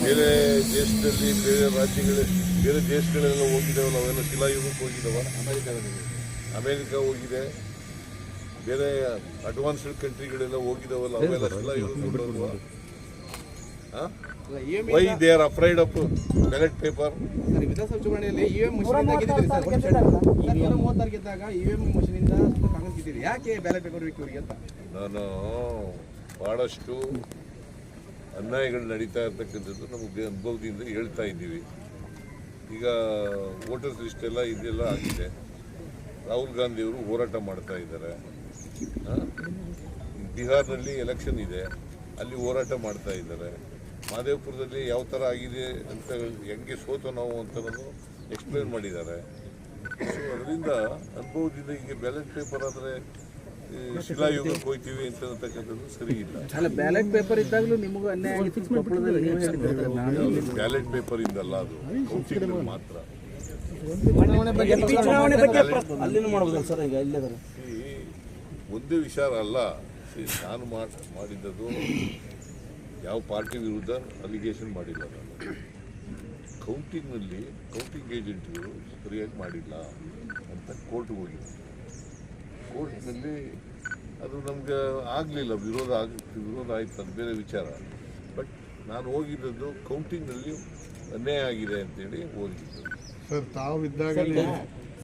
ಬೇರೆ ದೇಶದಲ್ಲಿ ಬೇರೆ ರಾಜ್ಯಗಳು ಬೇರೆ ದೇಶಗಳೆಲ್ಲ ಹೋಗಿದ್ದಾವಲ್ಲ, ಅವೆಲ್ಲ ಶಿಲಾಯುಗಕ್ಕೆ ಹೋಗಿದ್ದಾವ. ಅಮೇರಿಕ ಹೋಗಿದೆ, ಬೇರೆ ಅಡ್ವಾನ್ಸ್ಡ್ ಕಂಟ್ರಿಗಳೆಲ್ಲ ಹೋಗಿದ್ದಾವಲ್ಲ, ಅವೆಲ್ಲ ಶಿಲಾಯುಗಕ್ಕೆ. Why they are afraid of ballot paper? ವಿಧಾನಸಭಾ ಚುನಾವಣೆಯಲ್ಲಿ ಇವಿಎಂ ಮಷೀನ್ ಗೆದ್ದಿದ್ದೀರಿ ಸರ್. 236 ಗೆದ್ದಾಗ ಇವಿಎಂ ಮಷೀನಿಂದ ಕಾಂಗ್ರೆಸ್ ಗೆದ್ದಿದೆ. ಯಾಕೆ ಬ್ಯಾಲೆಟ್ ಪೇಪರ್ ಬೇಕು ಇವರಿಗೆ ಅಂತ ನಾನು ಭಾಳಷ್ಟು ಅನ್ಯಾಯಗಳು ನಡೀತಾ ಇರ್ತಕ್ಕಂಥದ್ದು ನಮಗೆ ಅನುಭವದಿಂದ ಹೇಳ್ತಾ ಇದ್ದೀವಿ. ಈಗ ವೋಟರ್ಸ್ ಲಿಸ್ಟ್ ಎಲ್ಲ ಇದೆಲ್ಲ ಆಗಿದೆ. ರಾಹುಲ್ ಗಾಂಧಿಯವರು ಹೋರಾಟ ಮಾಡ್ತಾ ಇದ್ದಾರೆ. ಬಿಹಾರ್ನಲ್ಲಿ ಎಲೆಕ್ಷನ್ ಇದೆ, ಅಲ್ಲಿ ಹೋರಾಟ ಮಾಡ್ತಾ ಇದ್ದಾರೆ. ಮಹದೇವಪುರದಲ್ಲಿ ಯಾವ ಥರ ಆಗಿದೆ ಅಂತ ಹೆಂಗೆ ಸೋತು ನಾವು ಅಂತ ಎಕ್ಸ್ಪ್ಲೇನ್ ಮಾಡಿದ್ದಾರೆ. ಸೊ ಅದರಿಂದ ಅನುಭವದಿಂದ ಈಗ ಬ್ಯಾಲೆಟ್ ಪೇಪರ್ ಆದರೆ ಶಿಲಾಯುಗಕ್ಕೆ ಹೋಗ್ತೀವಿ ಅಂತಕ್ಕಂಥದ್ದು ಸರಿ ಇಲ್ಲ. ಬ್ಯಾಲೆಟ್ ಪೇಪರ್ ಇದ್ದಾಗಲೂ ನಿಮಗೂ ಅನ್ಯಾಯ. ಬ್ಯಾಲೆಟ್ ಪೇಪರ್ ಇಂದಲ್ಲ, ಅದು ಕೌಂಟಿಂಗ್ ಮಾತ್ರ. ಒಂದೇ ವಿಚಾರ ಅಲ್ಲ. ನಾನು ಮಾಡಿದ್ದದು ಯಾವ ಪಾರ್ಟಿ ವಿರುದ್ಧ ಅಲಿಗೇಷನ್ ಮಾಡಿಲ್ಲ. ನಾನು ಕೌಂಟಿಂಗ್ನಲ್ಲಿ ಕೌಂಟಿಂಗ್ ಏಜೆಂಟ್ಗಳು ಸರಿಯಾಗಿ ಮಾಡಿಲ್ಲ ಅಂತ ಕೋರ್ಟ್ಗೆ ಹೋಗಿದ್ದೆ. ಕೋರ್ಟ್ನಲ್ಲಿ ಅದು ನಮಗೆ ಆಗಲಿಲ್ಲ, ವಿರೋಧ ಆಯಿತು, ಅದು ಬೇರೆ ವಿಚಾರ. ಬಟ್ ನಾನು ಹೋಗಿದ್ದದ್ದು ಕೌಂಟಿಂಗ್ನಲ್ಲಿ ಅನ್ಯಾಯ ಆಗಿದೆ ಅಂತೇಳಿ ಹೋಗಿದ್ದು. ಸರ್, ತಾವು ಇದ್ದಾಗ